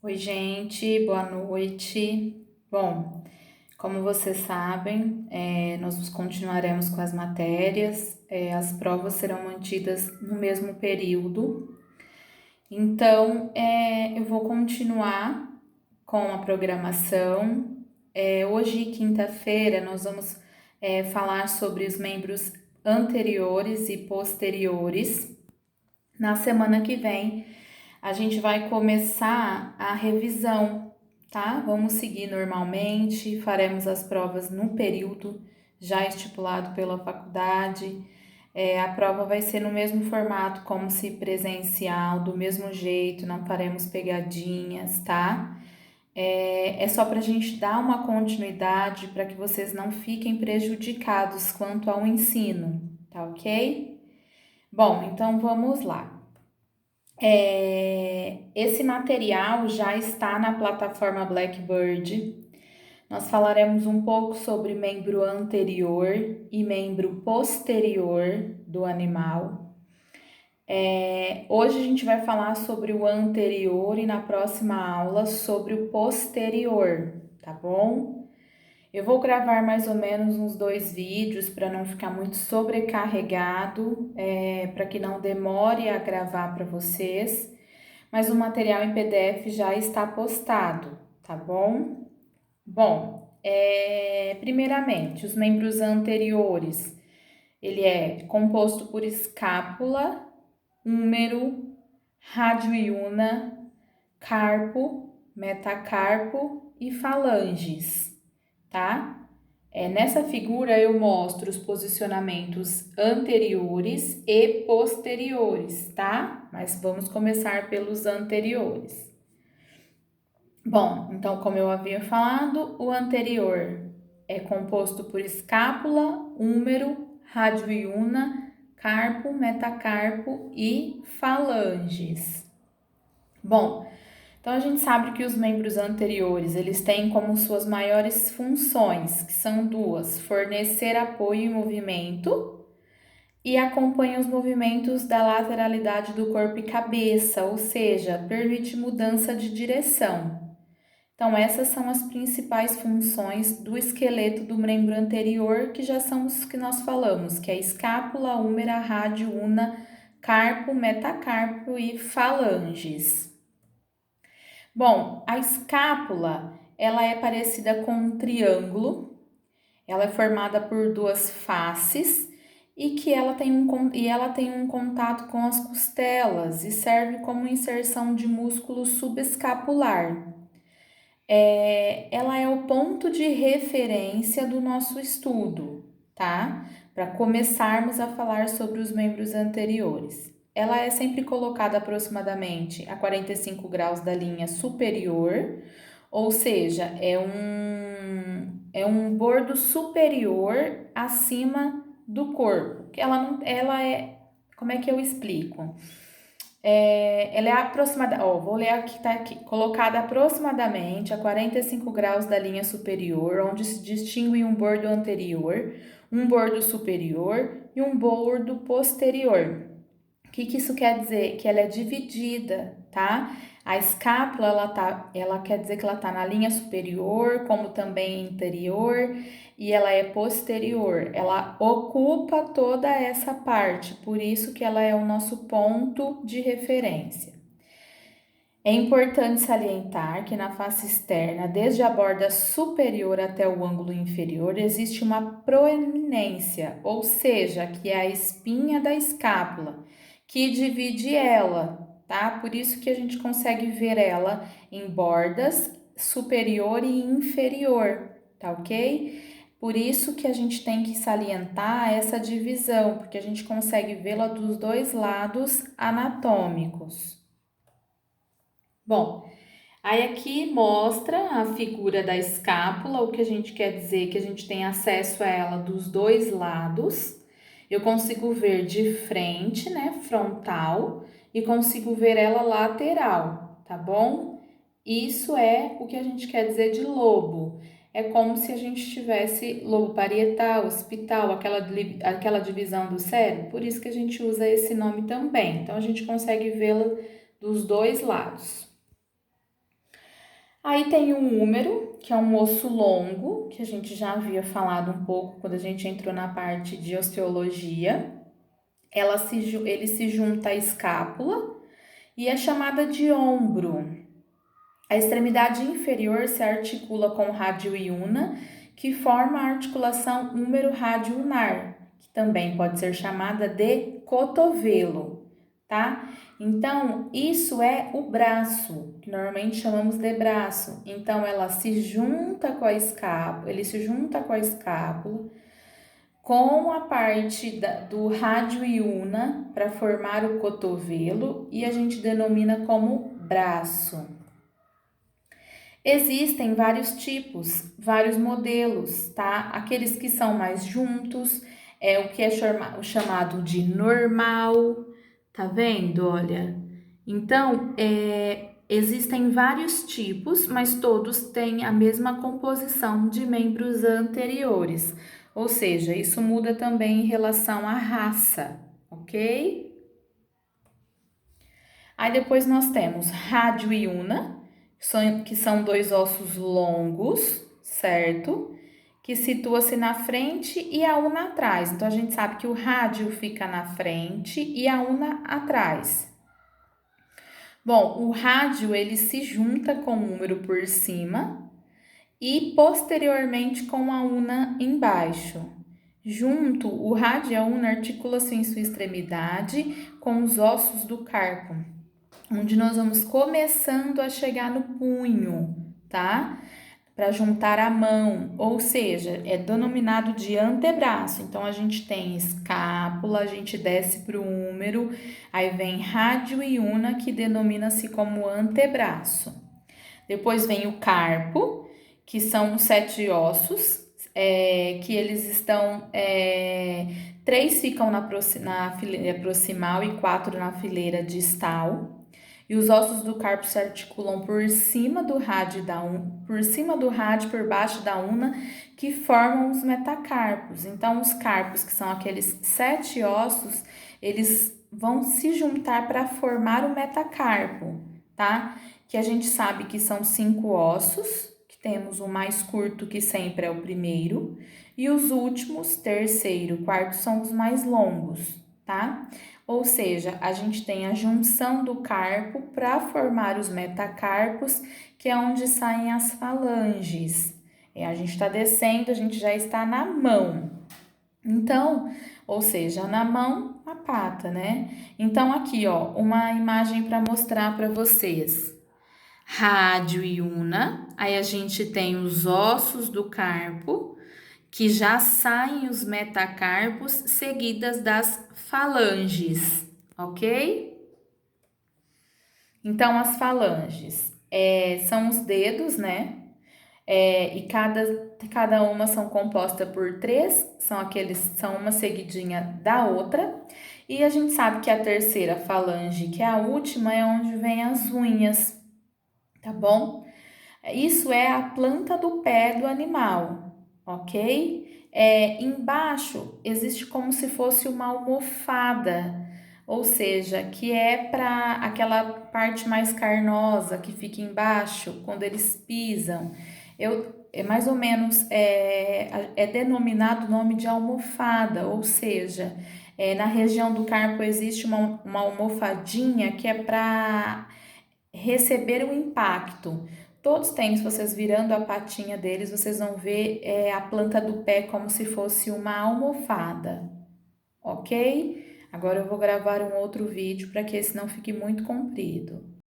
Oi, gente, boa noite. Bom, como vocês sabem, nós continuaremos com as matérias, as provas serão mantidas no mesmo período, então eu vou continuar com a programação. Hoje, quinta-feira, nós vamos falar sobre os membros anteriores e posteriores. Na semana que vem, a gente vai começar a revisão, tá? Vamos seguir normalmente, faremos as provas no período já estipulado pela faculdade. A prova vai ser no mesmo formato, como se presencial, do mesmo jeito, não faremos pegadinhas, tá? É só para a gente dar uma continuidade para que vocês não fiquem prejudicados quanto ao ensino, tá ok? Bom, então vamos lá. Esse material já está na plataforma Blackbird. Nós falaremos um pouco sobre membro anterior e membro posterior do animal. Hoje a gente vai falar sobre o anterior e na próxima aula sobre o posterior, tá bom? Eu vou gravar mais ou menos uns 2 vídeos para não ficar muito sobrecarregado, para que não demore a gravar para vocês, mas o material em PDF já está postado, tá bom? Bom, primeiramente, os membros anteriores, ele é composto por escápula, húmero, radioiúna, carpo, metacarpo e falanges, tá? Nessa figura eu mostro os posicionamentos anteriores e posteriores, tá? Mas vamos começar pelos anteriores. Bom, então, como eu havia falado, o anterior é composto por escápula, húmero, radioiúna, carpo, metacarpo e falanges. Bom, então a gente sabe que os membros anteriores, eles têm como suas maiores funções, que são duas: fornecer apoio e movimento e acompanha os movimentos da lateralidade do corpo e cabeça, ou seja, permite mudança de direção. Então, essas são as principais funções do esqueleto do membro anterior, que já são os que nós falamos, que é escápula, húmera, rádio, una, carpo, metacarpo e falanges. Bom, a escápula, ela é parecida com um triângulo, ela é formada por duas faces e que ela tem um contato com as costelas e serve como inserção de músculo subescapular. Ela é o ponto de referência do nosso estudo, tá? Para começarmos a falar sobre os membros anteriores. Ela é sempre colocada aproximadamente a 45 graus da linha superior, ou seja, é um bordo superior acima do corpo. Como é que eu explico? Ela é aproximada, vou ler aqui, tá aqui, colocada aproximadamente a 45 graus da linha superior, onde se distingue um bordo anterior, um bordo superior e um bordo posterior. O que isso quer dizer? Que ela é dividida, tá? A escápula, ela quer dizer que ela tá na linha superior, como também inferior, e ela é posterior. Ela ocupa toda essa parte, por isso que ela é o nosso ponto de referência. É importante salientar que na face externa, desde a borda superior até o ângulo inferior, existe uma proeminência, ou seja, que é a espinha da escápula, que divide ela, tá? Por isso que a gente consegue ver ela em bordas superior e inferior, tá ok? Por isso que a gente tem que salientar essa divisão, porque a gente consegue vê-la dos dois lados anatômicos. Bom, aí aqui mostra a figura da escápula, o que a gente quer dizer que a gente tem acesso a ela dos dois lados. Eu consigo ver de frente, né, frontal, e consigo ver ela lateral, tá bom? Isso é o que a gente quer dizer de lobo. É como se a gente tivesse lobo parietal, occipital, aquela divisão do cérebro, por isso que a gente usa esse nome também. Então, a gente consegue vê-la dos dois lados. Aí tem o húmero, que é um osso longo, que a gente já havia falado um pouco quando a gente entrou na parte de osteologia. Ele se junta à escápula e é chamada de ombro. A extremidade inferior se articula com o rádio e una, que forma a articulação húmero-rádio unar, que também pode ser chamada de cotovelo, tá? Então, isso é o braço, que normalmente chamamos de braço. Então, ela se junta com a escápula, ele se junta com a escápula, com a parte do rádio e una para formar o cotovelo e a gente denomina como braço. Existem vários tipos, vários modelos, tá? Aqueles que são mais juntos, é o que é chamado de normal, tá vendo? Olha, então, existem vários tipos, mas todos têm a mesma composição de membros anteriores, ou seja, isso muda também em relação à raça, ok? Aí depois nós temos rádio e una, que são dois ossos longos, certo? Que situa-se na frente e a una atrás. Então a gente sabe que o rádio fica na frente e a una atrás. Bom, o rádio ele se junta com o húmero por cima e posteriormente com a una embaixo. Junto, o rádio e a una articulam-se em sua extremidade com os ossos do carpo, onde nós vamos começando a chegar no punho, tá? Para juntar a mão, ou seja, é denominado de antebraço. Então, a gente tem escápula, a gente desce para o húmero, aí vem rádio e una, que denomina-se como antebraço. Depois vem o carpo, que são os 7 ossos, que eles estão... 3 ficam na fileira proximal e 4 na fileira distal. E os ossos do carpo se articulam por cima do rádio por baixo da una, que formam os metacarpos. Então, os carpos, que são aqueles 7 ossos, eles vão se juntar para formar o metacarpo, tá? Que a gente sabe que são 5 ossos, que temos o mais curto, que sempre é o primeiro, e os últimos, terceiro, quarto, são os mais longos, tá? Ou seja, a gente tem a junção do carpo para formar os metacarpos, que é onde saem as falanges. A gente está descendo, a gente já está na mão. Então, ou seja, na mão, a pata, né? Então, aqui, ó, uma imagem para mostrar para vocês. Rádio e una, aí a gente tem os ossos do carpo, que já saem os metacarpos seguidas das falanges, ok? Então, as falanges são os dedos, né? E cada uma são composta por 3, são uma seguidinha da outra. E a gente sabe que a terceira falange, que é a última, é onde vem as unhas, tá bom? Isso é a planta do pé do animal, ok? Embaixo existe como se fosse uma almofada, ou seja, que é para aquela parte mais carnosa que fica embaixo quando eles pisam. É mais ou menos denominado o nome de almofada, ou seja, na região do carpo existe uma almofadinha que é para receber o impacto. Todos têm, se vocês virando a patinha deles, vocês vão ver a planta do pé como se fosse uma almofada, ok? Agora eu vou gravar um outro vídeo para que esse não fique muito comprido.